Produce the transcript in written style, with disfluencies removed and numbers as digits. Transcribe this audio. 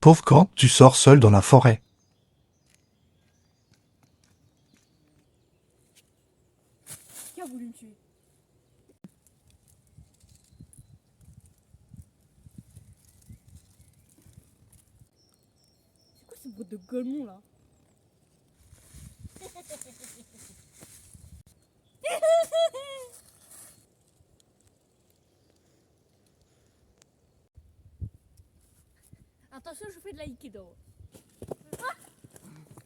Pauvre quand tu sors seul dans la forêt. Qui a voulu me tuer? C'est quoi ce bruit de golemon là? Attention, je fais de l'aïkido.